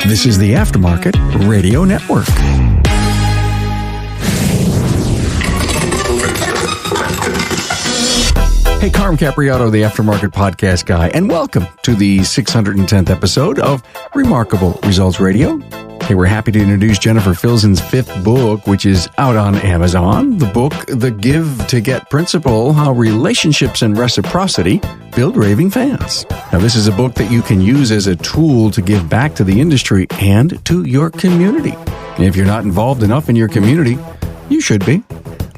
This is the Aftermarket Radio Network. Hey, Carm Capriotto, the Aftermarket Podcast guy, and welcome to the 610th episode of Remarkable Results Radio. Hey, we're happy to introduce Jennifer Filzen's fifth book, which is out on Amazon. The book, The Give to Get Principle, How Relationships and Reciprocity Build Raving Fans. Now, this is a book that you can use as a tool to give back to the industry and to your community. And if you're not involved enough in your community, you should be.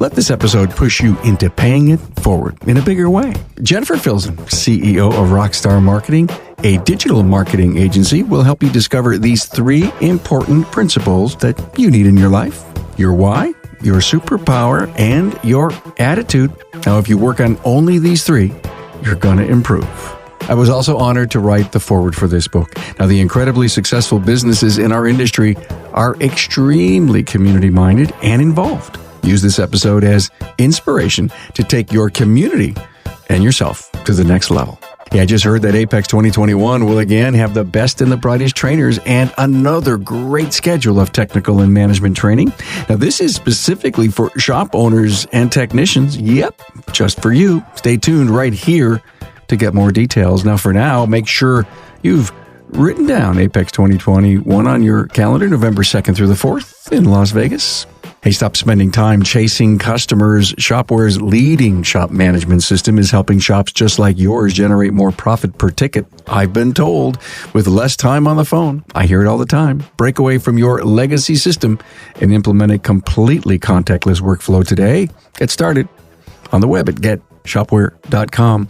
Let this episode push you into paying it forward in a bigger way. Jennifer Filzen, CEO of Rockstar Marketing, a digital marketing agency, will help you discover these three important principles that you need in your life: your why, your superpower, and your attitude. Now, if you work on only these three, you're going to improve. I was also honored to write the foreword for this book. Now, the incredibly successful businesses in our industry are extremely community-minded and involved. Use this episode as inspiration to take your community and yourself to the next level. Yeah, I just heard that Apex 2021 will again have the best and the brightest trainers and another great schedule of technical and management training. Now, this is specifically for shop owners and technicians. Yep, just for you. Stay tuned right here to get more details. Now, for now, make sure you've written down Apex 2021 on your calendar, November 2nd through the 4th in Las Vegas. Hey, stop spending time chasing customers. Shopware's leading shop management system is helping shops just like yours generate more profit per ticket. I've been told, with less time on the phone. I hear it all the time. Break away from your legacy system and implement a completely contactless workflow today. Get started on the web at getshopware.com.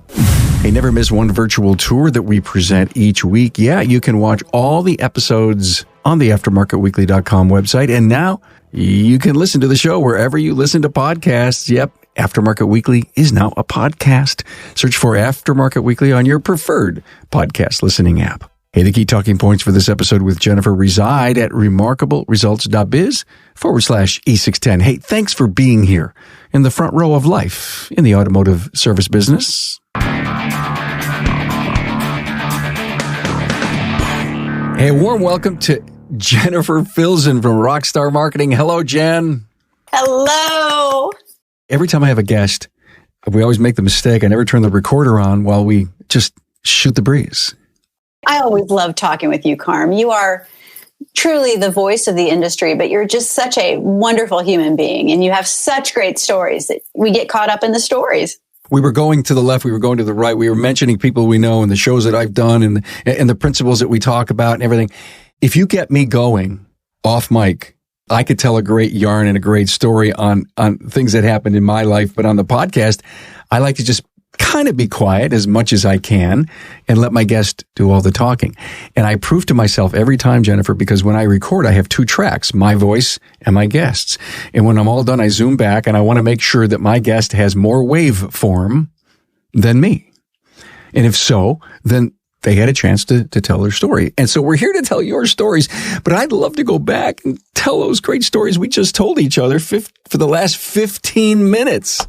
Hey, never miss one virtual tour that we present each week. Yeah, you can watch all the episodes on the aftermarketweekly.com website. And now you can listen to the show wherever you listen to podcasts. Yep, Aftermarket Weekly is now a podcast. Search for Aftermarket Weekly on your preferred podcast listening app. Hey, the key talking points for this episode with Jennifer reside at remarkableresults.biz/E610. Hey, thanks for being here in the front row of life in the automotive service business. Hey, a warm welcome to Jennifer Filzen from Rockstar Marketing. Hello, Jen. Hello. Every time I have a guest, we always make the mistake. I never turn the recorder on while we just shoot the breeze. I always love talking with you, Carm. You are truly the voice of the industry, but you're just such a wonderful human being, and you have such great stories that we get caught up in the stories. We were going to the left, we were going to the right. We were mentioning people we know and the shows that I've done and the principles that we talk about and everything. If you get me going off mic, I could tell a great yarn and a great story on things that happened in my life. But on the podcast, I like to just kind of be quiet as much as I can and let my guest do all the talking. And I prove to myself every time, Jennifer, because when I record, I have two tracks, my voice and my guests. And when I'm all done, I zoom back and I want to make sure that my guest has more waveform than me. And if so, then they had a chance to tell their story. And so we're here to tell your stories, but I'd love to go back and tell those great stories we just told each other for the last 15 minutes.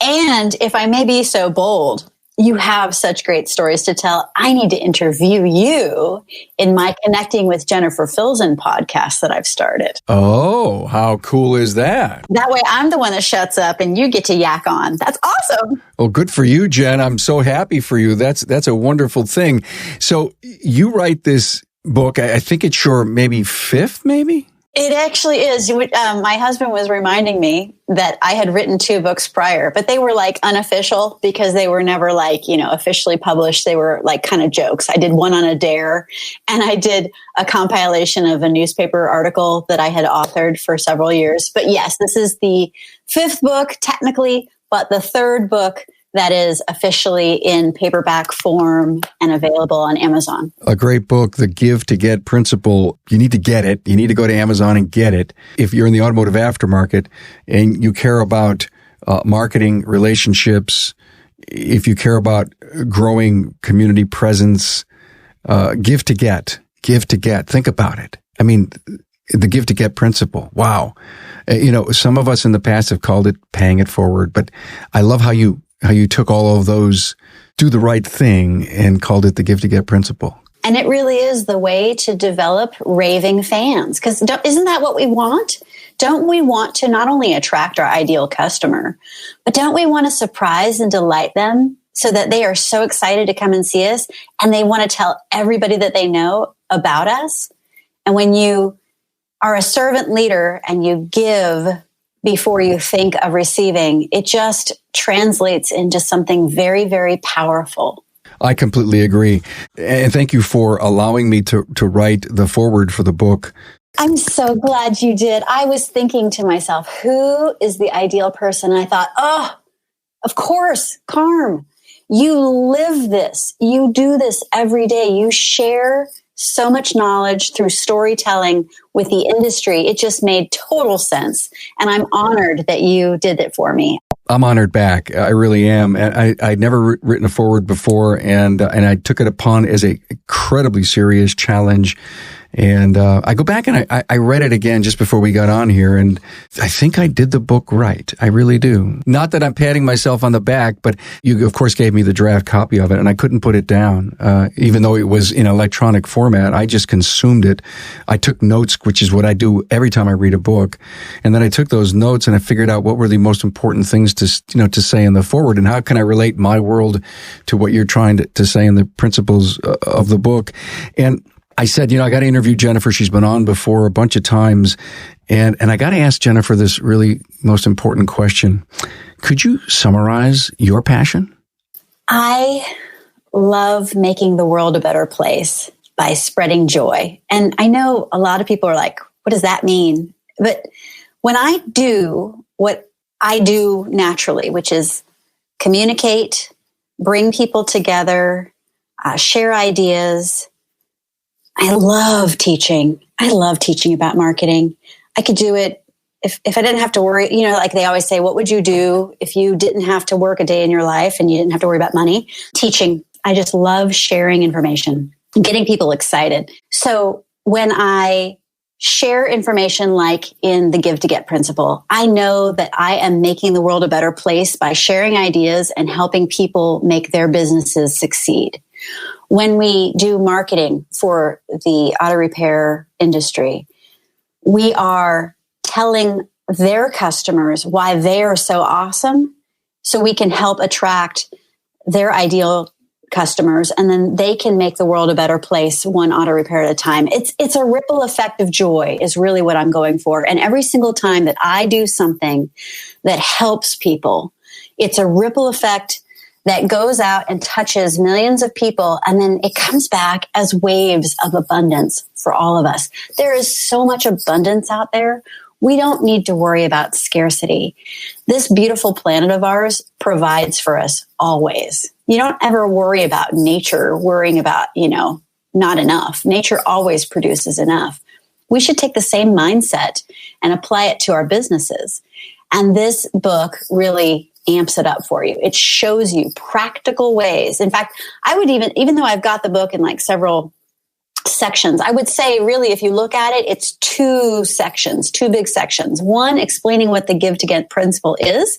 And if I may be so bold, you have such great stories to tell. I need to interview you in my Connecting with Jennifer Filzen podcast that I've started. Oh, how cool is that? That way I'm the one that shuts up and you get to yak on. That's awesome. Well, good for you, Jen. I'm so happy for you. That's a wonderful thing. So you write this book, I think it's your maybe fifth, maybe? It actually is. My husband was reminding me that I had written 2 books prior, but they were like unofficial because they were never like, officially published. They were like kind of jokes. I did one on a dare, and I did a compilation of a newspaper article that I had authored for several years. But yes, this is the 5th book technically, but the 3rd book that is officially in paperback form and available on Amazon. A great book, The Give to Get Principle. You need to get it. You need to go to Amazon and get it. If you're in the automotive aftermarket and you care about marketing, relationships, if you care about growing community presence, give to get. Think about it. I mean, the give to get principle. Wow. Some of us in the past have called it paying it forward, but I love how you took all of those, do the right thing, and called it the give to get principle. And it really is the way to develop raving fans. Because isn't that what we want? Don't we want to not only attract our ideal customer, but don't we want to surprise and delight them so that they are so excited to come and see us and they want to tell everybody that they know about us? And when you are a servant leader and you give before you think of receiving, it just translates into something very, very powerful. I completely agree. And thank you for allowing me to write the foreword for the book. I'm so glad you did. I was thinking to myself, who is the ideal person? And I thought, oh, of course, Carm. You live this. You do this every day. You share so much knowledge through storytelling with the industry. It just made total sense. And I'm honored that you did it for me. I'm honored back. I really am. And I'd never written a foreword before, and I took it upon as a incredibly serious challenge. And I go back and I read it again just before we got on here, and I think I did the book right. I really do. Not that I'm patting myself on the back, but you, of course, gave me the draft copy of it, and I couldn't put it down. Even though it was in electronic format, I just consumed it. I took notes, which is what I do every time I read a book. And then I took those notes and I figured out what were the most important things to say in the foreword, and how can I relate my world to what you're trying to say in the principles of the book. And I said, I got to interview Jennifer. She's been on before a bunch of times. And I got to ask Jennifer this really most important question. Could you summarize your passion? I love making the world a better place by spreading joy. And I know a lot of people are like, what does that mean? But when I do what I do naturally, which is communicate, bring people together, share ideas, I love teaching. I love teaching about marketing. I could do it if I didn't have to worry, like they always say, what would you do if you didn't have to work a day in your life and you didn't have to worry about money? Teaching. I just love sharing information, getting people excited. So when I share information like in the Give to Get principle, I know that I am making the world a better place by sharing ideas and helping people make their businesses succeed. When we do marketing for the auto repair industry, we are telling their customers why they are so awesome so we can help attract their ideal customers, and then they can make the world a better place one auto repair at a time. It's a ripple effect of joy is really what I'm going for. And every single time that I do something that helps people, it's a ripple effect that goes out and touches millions of people, and then it comes back as waves of abundance for all of us. There is so much abundance out there. We don't need to worry about scarcity. This beautiful planet of ours provides for us always. You don't ever worry about nature, worrying about, not enough. Nature always produces enough. We should take the same mindset and apply it to our businesses. And this book really amps it up for you. It shows you practical ways. In fact, I would even though I've got the book in like several sections, I would say really, if you look at it, it's two big sections. One, explaining what the Give to Get principle is.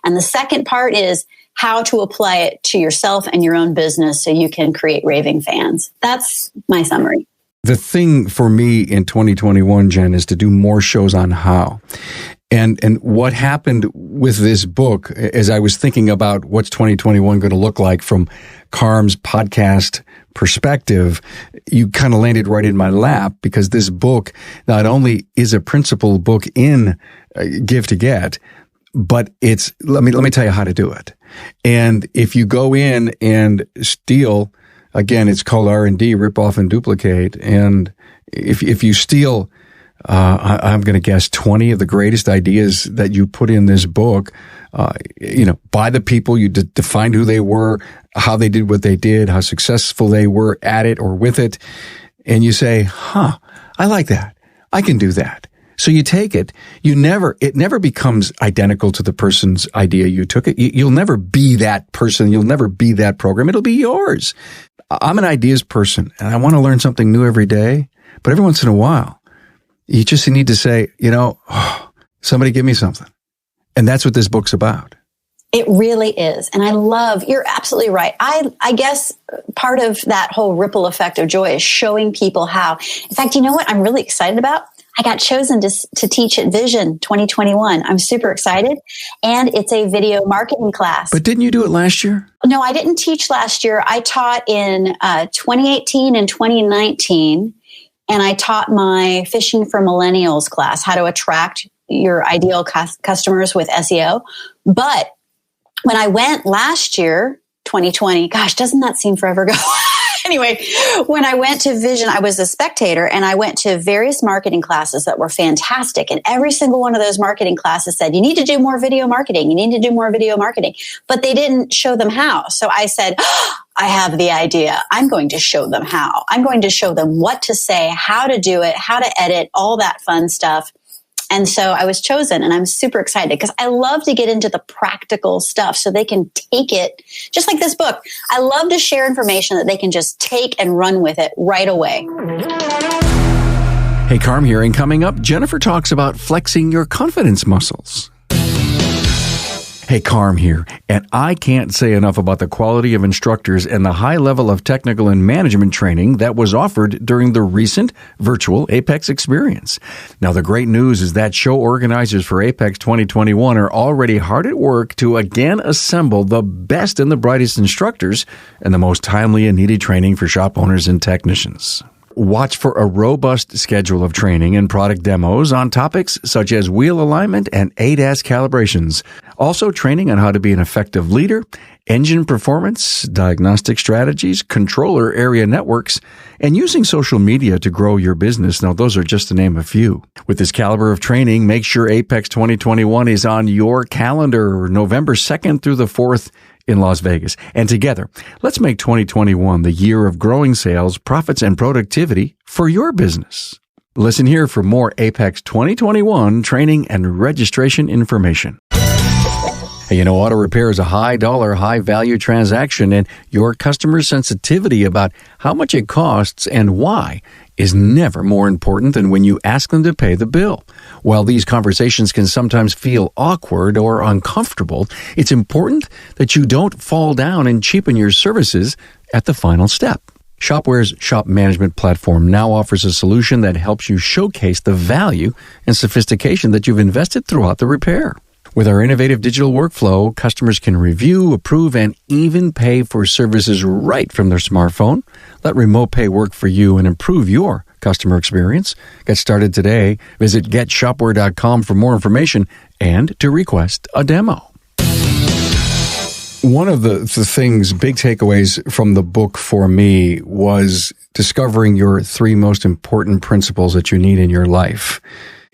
And the second part is how to apply it to yourself and your own business so you can create raving fans. That's my summary. The thing for me in 2021, Jen, is to do more shows on how. And what happened with this book, as I was thinking about what's 2021 going to look like from Carm's podcast perspective, you kind of landed right in my lap, because this book not only is a principal book in Give to Get, but it's, let me tell you how to do it. And if you go in and steal, again, it's called R&D, rip off and duplicate. And if you steal, I'm going to guess 20 of the greatest ideas that you put in this book, by the people you defined who they were, how they did what they did, how successful they were at it or with it. And you say, I like that. I can do that. So you take it. It never becomes identical to the person's idea you took it. You'll never be that person. You'll never be that program. It'll be yours. I'm an ideas person, and I want to learn something new every day. But every once in a while, you just need to say, somebody give me something. And that's what this book's about. It really is. And you're absolutely right. I guess part of that whole ripple effect of joy is showing people how. In fact, you know what I'm really excited about? I got chosen to teach at Vision 2021. I'm super excited. And it's a video marketing class. But didn't you do it last year? No, I didn't teach last year. I taught in 2018 and 2019. And I taught my Fishing for Millennials class, how to attract your ideal customers with SEO. But when I went last year, 2020, gosh, doesn't that seem forever ago? Anyway, when I went to Vision, I was a spectator and I went to various marketing classes that were fantastic. And every single one of those marketing classes said, you need to do more video marketing. You need to do more video marketing. But they didn't show them how. So I said, I have the idea. I'm going to show them how. I'm going to show them what to say, how to do it, how to edit, all that fun stuff. And so I was chosen and I'm super excited because I love to get into the practical stuff so they can take it, just like this book. I love to share information that they can just take and run with it right away. Hey, Carm here, and coming up, Jennifer talks about flexing your confidence muscles. Hey, Carm here, and I can't say enough about the quality of instructors and the high level of technical and management training that was offered during the recent virtual Apex experience. Now, the great news is that show organizers for Apex 2021 are already hard at work to again assemble the best and the brightest instructors and the most timely and needed training for shop owners and technicians. Watch for a robust schedule of training and product demos on topics such as wheel alignment and ADAS calibrations. Also training on how to be an effective leader, engine performance, diagnostic strategies, controller area networks, and using social media to grow your business. Now, those are just to name a few. With this caliber of training, make sure Apex 2021 is on your calendar November 2nd through the 4th in Las Vegas. And together, let's make 2021 the year of growing sales, profits, and productivity for your business. Listen here for more Apex 2021 training and registration information. Hey, auto repair is a high-dollar, high-value transaction, and your customer sensitivity about how much it costs and why is never more important than when you ask them to pay the bill. While these conversations can sometimes feel awkward or uncomfortable, it's important that you don't fall down and cheapen your services at the final step. Shopware's shop management platform now offers a solution that helps you showcase the value and sophistication that you've invested throughout the repair. With our innovative digital workflow, customers can review, approve, and even pay for services right from their smartphone. Let remote pay work for you and improve your customer experience. Get started today. Visit getshopware.com for more information and to request a demo. One of the things, big takeaways from the book for me was discovering your 3 most important principles that you need in your life.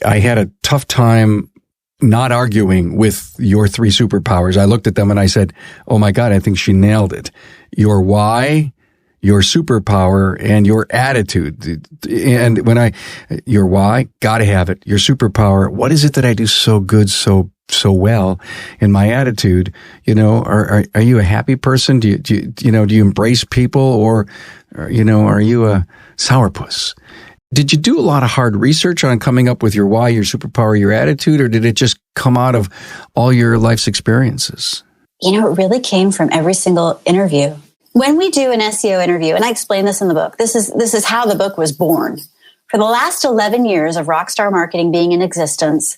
I had a tough time not arguing with your 3 superpowers. I looked at them and I said, oh my God, I think she nailed it. Your why, your superpower, and your attitude. And your why, gotta have it. Your superpower, what is it that I do so good, so well? And my attitude, are you a happy person? Do you embrace people, or, are you a sourpuss? Did you do a lot of hard research on coming up with your why, your superpower, your attitude, or did it just come out of all your life's experiences? It really came from every single interview. When we do an SEO interview, and I explain this in the book, this is how the book was born. For the last 11 years of Rockstar Marketing being in existence,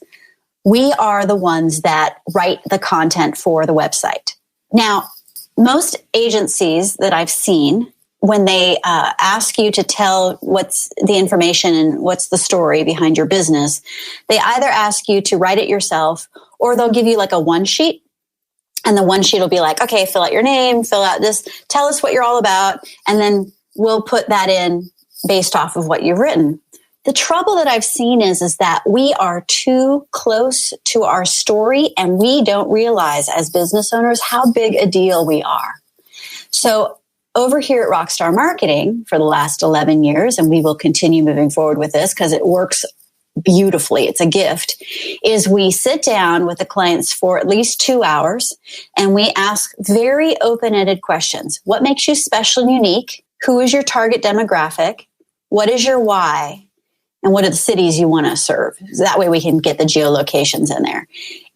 we are the ones that write the content for the website. Now, most agencies that I've seen, when they ask you to tell what's the information and what's the story behind your business, they either ask you to write it yourself, or they'll give you like a one sheet. And the one sheet will be like, okay, fill out your name, fill out this, tell us what you're all about. And then we'll put that in based off of what you've written. The trouble that I've seen is that we are too close to our story, and we don't realize as business owners how big a deal we are. So over here at Rockstar Marketing for the last 11 years, and we will continue moving forward with this because it works beautifully, it's a gift, is we sit down with the clients for at least 2 hours and we ask very open-ended questions. What makes you special and unique? Who is your target demographic? What is your why? and what are the cities you want to serve. So that way we can get the geolocations in there.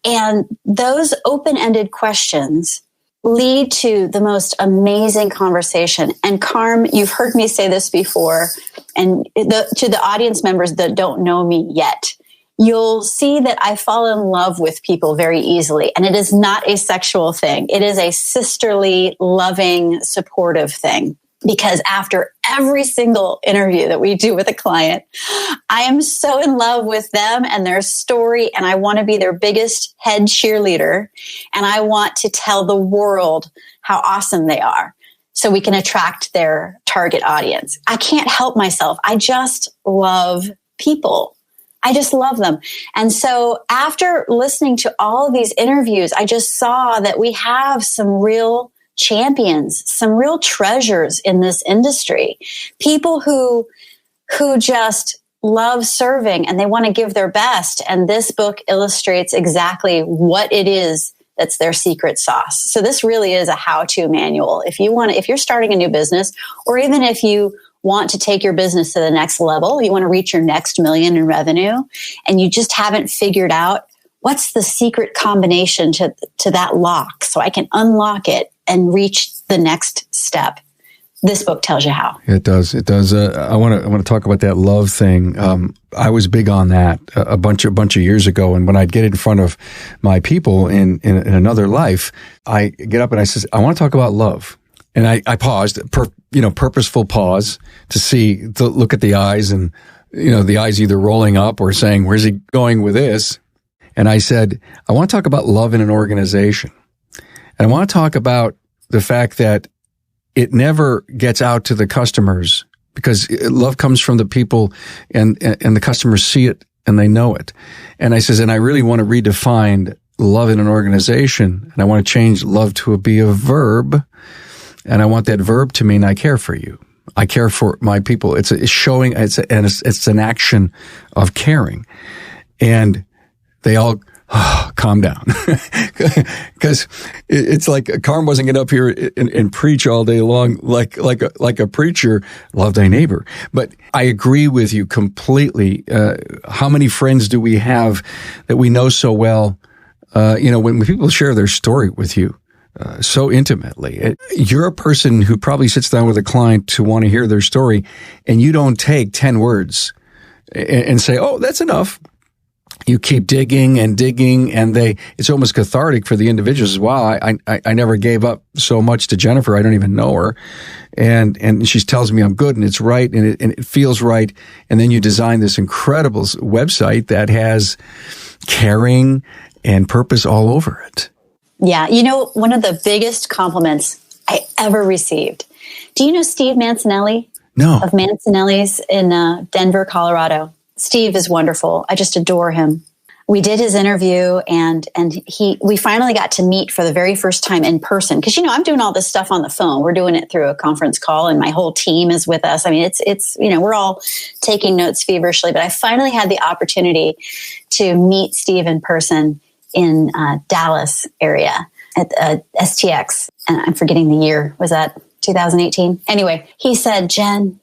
And those open-ended questions lead to the most amazing conversation. And Carm, you've heard me say this before, and to the audience members that don't know me yet, you'll see that I fall in love with people very easily. And it is not a sexual thing. It is a sisterly, loving, supportive thing. Because after every single interview that we do with a client, I am so in love with them and their story, and I want to be their biggest head cheerleader, and I want to tell the world how awesome they are so we can attract their target audience. I can't help myself. I just love people. I just love them. And so after listening to all of these interviews, I just saw that we have some real champions, some real treasures in this industry, people who just love serving and they want to give their best. And this book illustrates exactly what it is that's their secret sauce. So this really is a how-to manual. If you're starting a new business, or even if you want to take your business to the next level, you want to reach your next million in revenue, and you just haven't figured out what's the secret combination to that lock so I can unlock it and reach the next step. This book tells you how. It does. It does. I want to talk about that love thing. I was big on that a bunch of years ago. And when I'd get in front of my people in another life, I get up and I says, I want to talk about love. And I paused, purposeful pause to look at the eyes, and, the eyes either rolling up or saying, where's he going with this? And I said, I want to talk about love in an organization. And I want to talk about the fact that it never gets out to the customers, because love comes from the people, and the customers see it and they know it. And I says, and I really want to redefine love in an organization, and I want to change love to be a verb. And I want that verb to mean I care for you. I care for my people. It's an action of caring. And they all calm down, because it's like Carm wasn't get up here and preach all day long like a preacher. Love thy neighbor. But I agree with you completely. How many friends do we have that we know so well? When people share their story with you so intimately, you're a person who probably sits down with a client to want to hear their story, and you don't take 10 words and say, "Oh, that's enough." You keep digging, and it's almost cathartic for the individuals. Wow, I never gave up so much to Jennifer. I don't even know her. And she tells me I'm good and it's right and it feels right. And then you design this incredible website that has caring and purpose all over it. Yeah. One of the biggest compliments I ever received. Do you know Steve Mancinelli? No. Of Mancinelli's in Denver, Colorado. Steve is wonderful. I just adore him. We did his interview, and we finally got to meet for the very first time in person. Because I'm doing all this stuff on the phone. We're doing it through a conference call, and my whole team is with us. I mean, it's we're all taking notes feverishly. But I finally had the opportunity to meet Steve in person in Dallas area at STX, and I'm forgetting the year. Was that 2018? Anyway, he said, "Jen,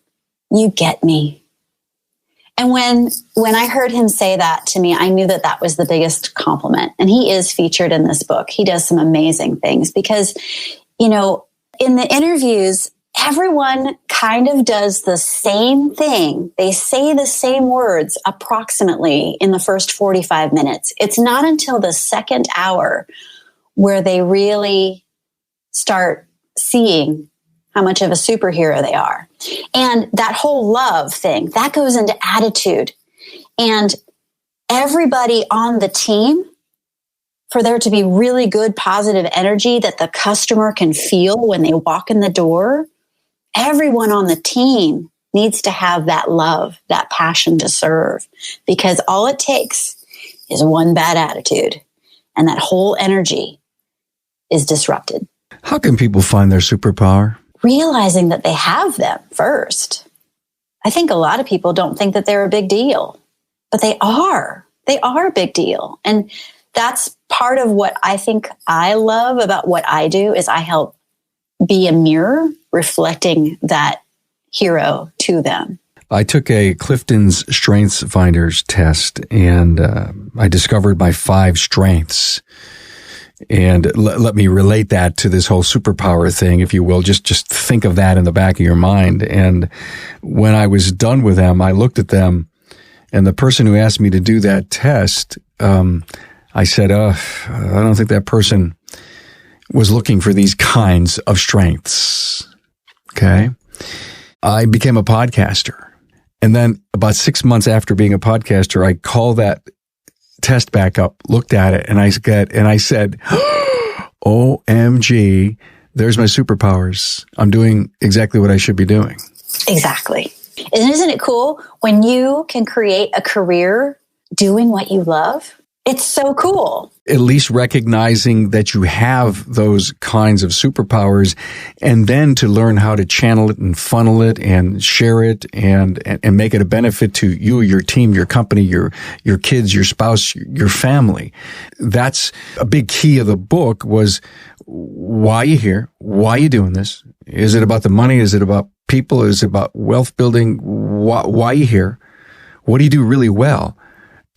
you get me." And when I heard him say that to me, I knew that was the biggest compliment. And he is featured in this book. He does some amazing things because, in the interviews, everyone kind of does the same thing. They say the same words approximately in the first 45 minutes. It's not until the second hour where they really start seeing how much of a superhero they are. And that whole love thing, that goes into attitude. And everybody on the team, for there to be really good positive energy that the customer can feel when they walk in the door, everyone on the team needs to have that love, that passion to serve, because all it takes is one bad attitude and that whole energy is disrupted. How can people find their superpower? Realizing that they have them first. I think a lot of people don't think that they're a big deal, but they are. They are a big deal. And that's part of what I think I love about what I do is I help be a mirror reflecting that hero to them. I took a Clifton's Strengths Finders test, and I discovered my 5 strengths. And let me relate that to this whole superpower thing, if you will. Just think of that in the back of your mind. And when I was done with them, I looked at them, and the person who asked me to do that test, I said, I don't think that person was looking for these kinds of strengths. Okay. I became a podcaster. And then about 6 months after being a podcaster, I called that test back up, looked at it, and I said, OMG, there's my superpowers. I'm doing exactly what I should be doing. Exactly. And isn't it cool when you can create a career doing what you love? It's so cool. At least recognizing that you have those kinds of superpowers, and then to learn how to channel it and funnel it and share it and make it a benefit to you, your team, your company, your kids, your spouse, your family. That's a big key of the book, was why are you here? Why are you doing this? Is it about the money? Is it about people? Is it about wealth building? Why are you here? What do you do really well?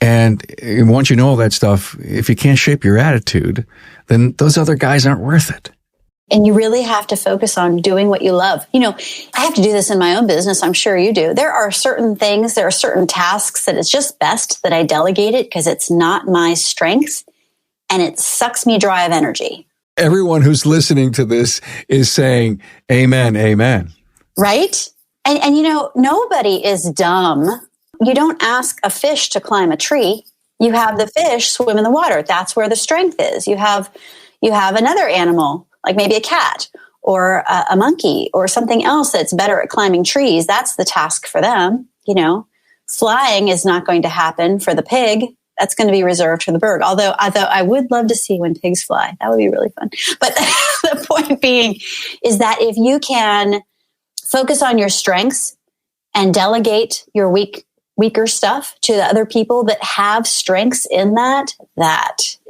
And once you know all that stuff, if you can't shape your attitude, then those other guys aren't worth it. And you really have to focus on doing what you love. You know, I have to do this in my own business. I'm sure you do. There are certain things, there are certain tasks that it's just best that I delegate it because it's not my strength and it sucks me dry of energy. Everyone who's listening to this is saying, amen, amen. Right? And you know, nobody is dumb. You don't ask a fish to climb a tree. You have the fish swim in the water. That's where the strength is. You have another animal, like maybe a cat or a monkey or something else that's better at climbing trees. That's the task for them. You know, flying is not going to happen for the pig. That's going to be reserved for the bird. Although I would love to see when pigs fly. That would be really fun. But the point being is that if you can focus on your strengths and delegate your weaker stuff to the other people that have strengths in that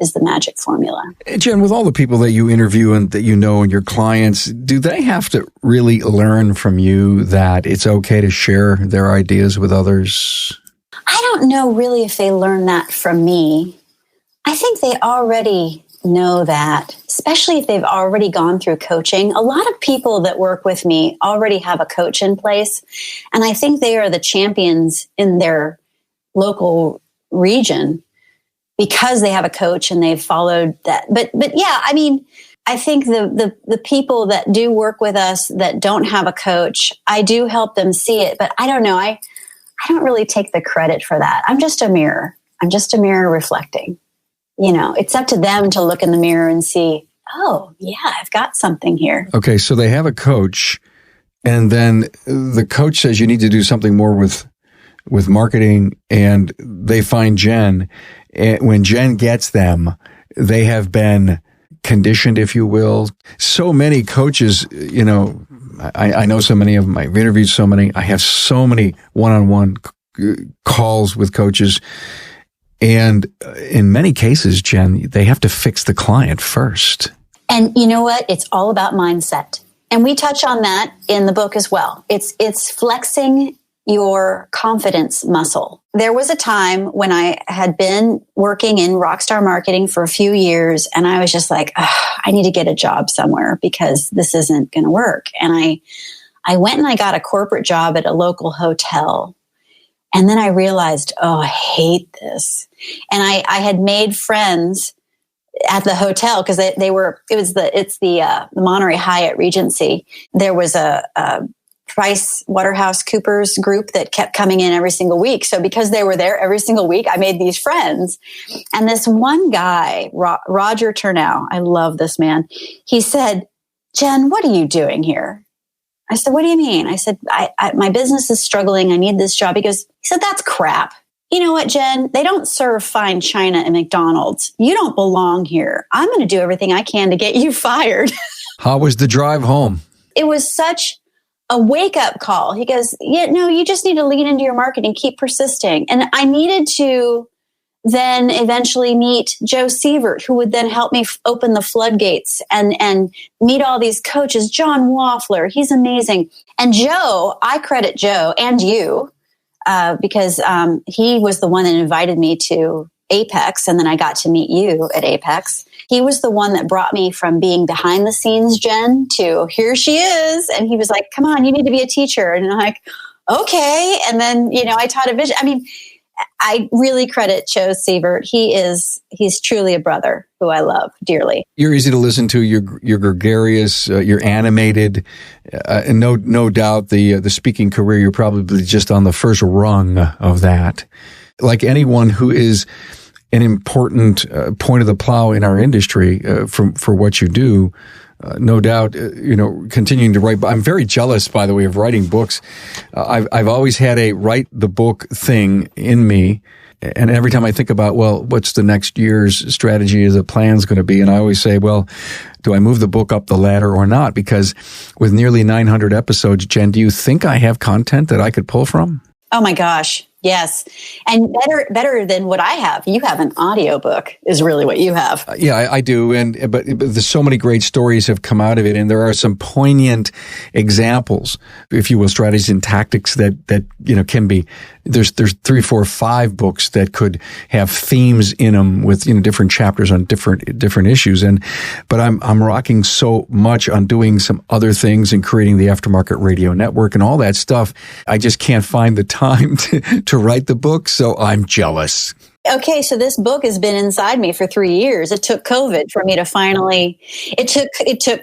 is the magic formula. Jen, with all the people that you interview and that you know and your clients, do they have to really learn from you that it's okay to share their ideas with others? I don't know really if they learn that from me. I think they already know that, especially if they've already gone through coaching. A lot of people that work with me already have a coach in place, and I think they are the champions in their local region because they have a coach and they've followed that. But yeah, I mean, I think the people that do work with us that don't have a coach, I do help them see it, but I don't know. I don't really take the credit for that. I'm just a mirror. I'm just a mirror reflecting. You know, it's up to them to look in the mirror and see, oh, yeah, I've got something here. Okay, so they have a coach, and then the coach says you need to do something more with marketing, and they find Jen. And when Jen gets them, they have been conditioned, if you will. So many coaches, you know, I know so many of them. I've interviewed so many. I have so many one-on-one calls with coaches. And in many cases, Jen, they have to fix the client first. And you know what? It's all about mindset. And we touch on that in the book as well. It's flexing your confidence muscle. There was a time when I had been working in rockstar marketing for a few years, and I was just like, I need to get a job somewhere because this isn't going to work. And I went and I got a corporate job at a local hotel. And then I realized, I hate this. And I had made friends at the hotel because it's the Monterey Hyatt Regency. There was a Price Waterhouse Coopers group that kept coming in every single week. So because they were there every single week, I made these friends. And this one guy, Roger Turnow, I love this man. He said, Jen, what are you doing here? I said, what do you mean? I said, my business is struggling. I need this job. He said, that's crap. You know what, Jen? They don't serve fine china at McDonald's. You don't belong here. I'm going to do everything I can to get you fired. How was the drive home? It was such a wake-up call. He goes, yeah, no, you just need to lean into your marketing, keep persisting. And I needed to then eventually meet Joe Sievert, who would then help me open the floodgates and meet all these coaches. John Waffler, he's amazing. And Joe, I credit Joe and you because he was the one that invited me to Apex, and then I got to meet you at Apex. He was the one that brought me from being behind the scenes Jen to here she is. And he was like, come on, you need to be a teacher. And I'm like, okay. And then, I taught a vision. I mean, I really credit Joe Sievert. He's truly a brother who I love dearly. You're easy to listen to. You're gregarious. You're animated, and no doubt the speaking career. You're probably just on the first rung of that. Like anyone who is an important point of the plow in our industry for what you do. No doubt, continuing to write. I'm very jealous, by the way, of writing books. I've always had a write the book thing in me. And every time I think about, well, what's the next year's strategy as a plan's going to be? And I always say, well, do I move the book up the ladder or not? Because with nearly 900 episodes, Jen, do you think I have content that I could pull from? Oh my gosh. Yes. And better than what I have. You have an audiobook is really what you have. Yeah, I do. But there's so many great stories have come out of it. And there are some poignant examples, if you will, strategies and tactics that can be, there's 3, 4, 5 books that could have themes in them with, different chapters on different issues. But I'm rocking so much on doing some other things and creating the Aftermarket Radio Network and all that stuff. I just can't find the time to write the book, so I'm jealous. Okay, so this book has been inside me for 3 years. It took COVID for me to finally. It took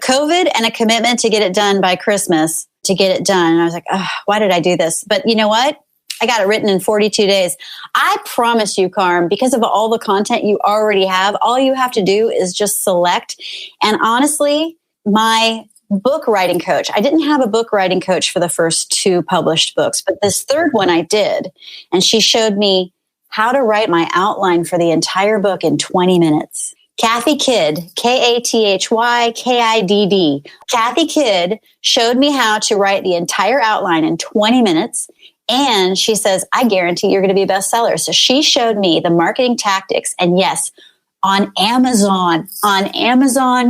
COVID and a commitment to get it done by Christmas to get it done. And I was like, oh, why did I do this? But you know what? I got it written in 42 days. I promise you, Carm, because of all the content you already have, all you have to do is just select. And honestly, my book writing coach. I didn't have a book writing coach for the first 2 published books, but this third one I did. And she showed me how to write my outline for the entire book in 20 minutes. Kathy Kidd, Kathykidd. Kathy Kidd showed me how to write the entire outline in 20 minutes. And she says, I guarantee you're going to be a bestseller. So she showed me the marketing tactics. And yes, on Amazon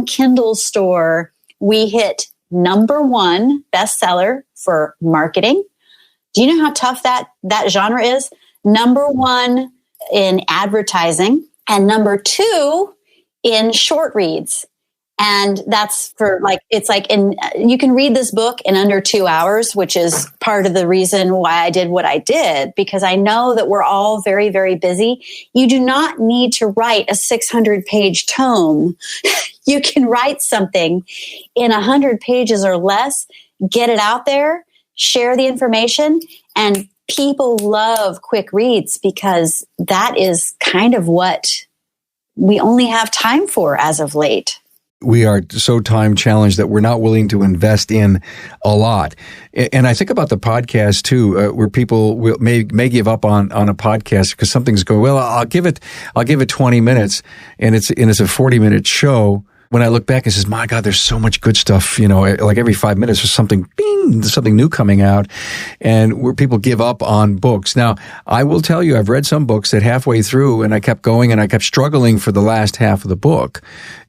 Kindle store, we hit #1 bestseller for marketing. Do you know how tough that genre is? #1 in advertising and #2 in short reads. And that's for you can read this book in under 2 hours, which is part of the reason why I did what I did, because I know that we're all very, very busy. You do not need to write a 600-page tome. You can write something in 100 pages or less, get it out there, share the information, and people love quick reads because that is kind of what we only have time for as of late. We are so time challenged that we're not willing to invest in a lot. And I think about the podcast too, where people may give up on a podcast because something's going, well, I'll give it 20 minutes and it's a 40-minute show. When I look back and says, my God, there's so much good stuff, like every 5 minutes there's something, bing, something new coming out, and where people give up on books. Now, I will tell you, I've read some books that halfway through and I kept going and I kept struggling for the last half of the book.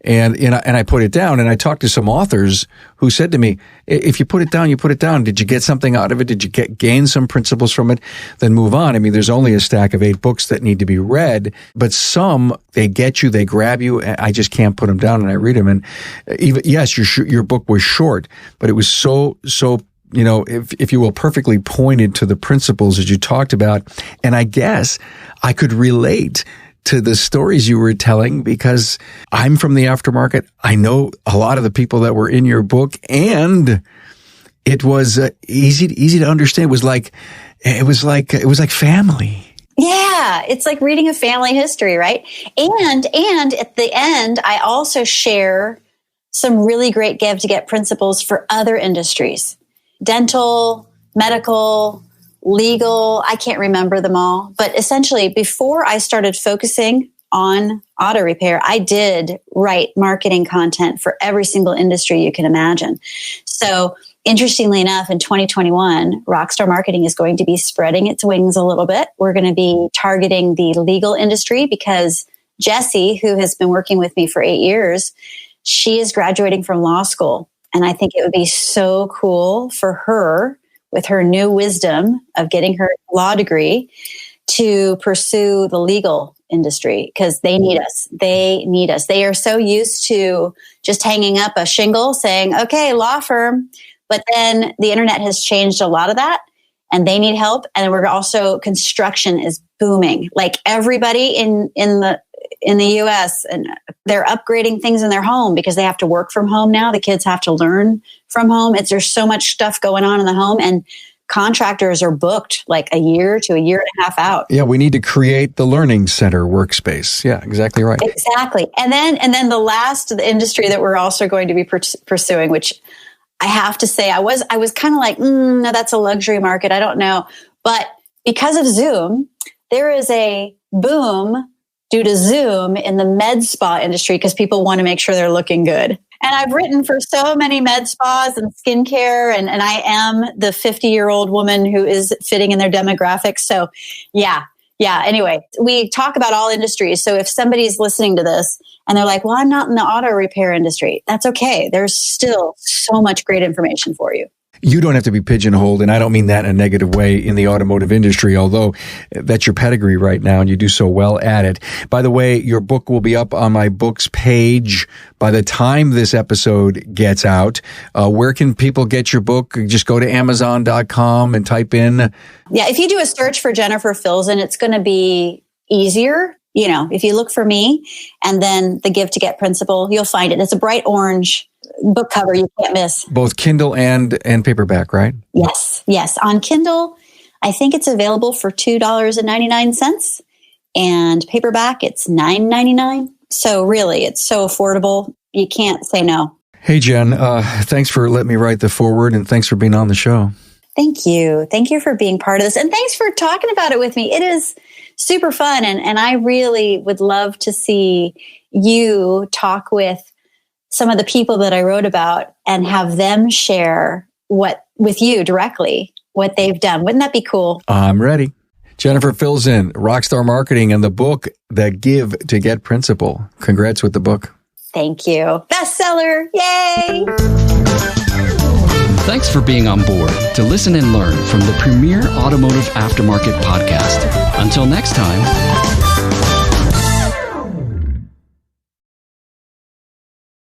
And I put it down, and I talked to some authors who said to me, if you put it down, you put it down. Did you get something out of it? Did you gain some principles from it? Then move on. I mean, there's only a stack of 8 books that need to be read, but some, they get you, they grab you, and I just can't put them down, and I read them. And even, yes, your book was short, but it was so, if you will, perfectly pointed to the principles that you talked about. And I guess I could relate to the stories you were telling because I'm from the aftermarket. I know a lot of the people that were in your book, and it was easy to understand. It was like family. Yeah, it's like reading a family history, right? And at the end, I also share some really great give to get principles for other industries. Dental, medical, legal, I can't remember them all. But essentially, before I started focusing on auto repair, I did write marketing content for every single industry you can imagine. So interestingly enough, in 2021, Rockstar Marketing is going to be spreading its wings a little bit. We're going to be targeting the legal industry because Jessie, who has been working with me for 8 years, she is graduating from law school. And I think it would be so cool for her, with her new wisdom of getting her law degree, to pursue the legal industry because they need us. They need us. They are so used to just hanging up a shingle saying, okay, law firm. But then the internet has changed a lot of that and they need help. And we're also, construction is booming. Like everybody in the US, and they're upgrading things in their home because they have to work from home now. The kids have to learn from home. There's so much stuff going on in the home, and contractors are booked like a year to a year and a half out. Yeah, we need to create the learning center workspace. Yeah, exactly right. Exactly. And then the last industry that we're also going to be pursuing, which I have to say, I was kind of like, no, that's a luxury market. I don't know. But because of Zoom, there is a boom due to Zoom in the med spa industry because people want to make sure they're looking good. And I've written for so many med spas and skincare, and I am the 50-year-old woman who is fitting in their demographics. So yeah. Anyway, we talk about all industries. So if somebody's listening to this and they're like, well, I'm not in the auto repair industry, that's okay. There's still so much great information for you. You don't have to be pigeonholed, and I don't mean that in a negative way, in the automotive industry, although that's your pedigree right now, and you do so well at it. By the way, your book will be up on my books page by the time this episode gets out. Where can people get your book? Just go to Amazon.com and type in. Yeah, if you do a search for Jennifer Filzen, it's going to be easier. You know, if you look for me and then the Give to Get principle, you'll find it. It's a bright orange book cover you can't miss. Both Kindle and paperback, right? Yes. On Kindle, I think it's available for $2.99, and paperback, it's $9.99. So really, it's so affordable. You can't say no. Hey, Jen, thanks for letting me write the foreword, and thanks for being on the show. Thank you. Thank you for being part of this, and thanks for talking about it with me. It is super fun, and I really would love to see you talk with some of the people that I wrote about and have them share with you directly what they've done. Wouldn't that be cool? I'm ready. Jennifer Filzen, Rockstar Marketing, and the book, The Give to Get Principle. Congrats with the book. Thank you. Bestseller. Yay! Thanks for being on board to listen and learn from the premier automotive aftermarket podcast. Until next time.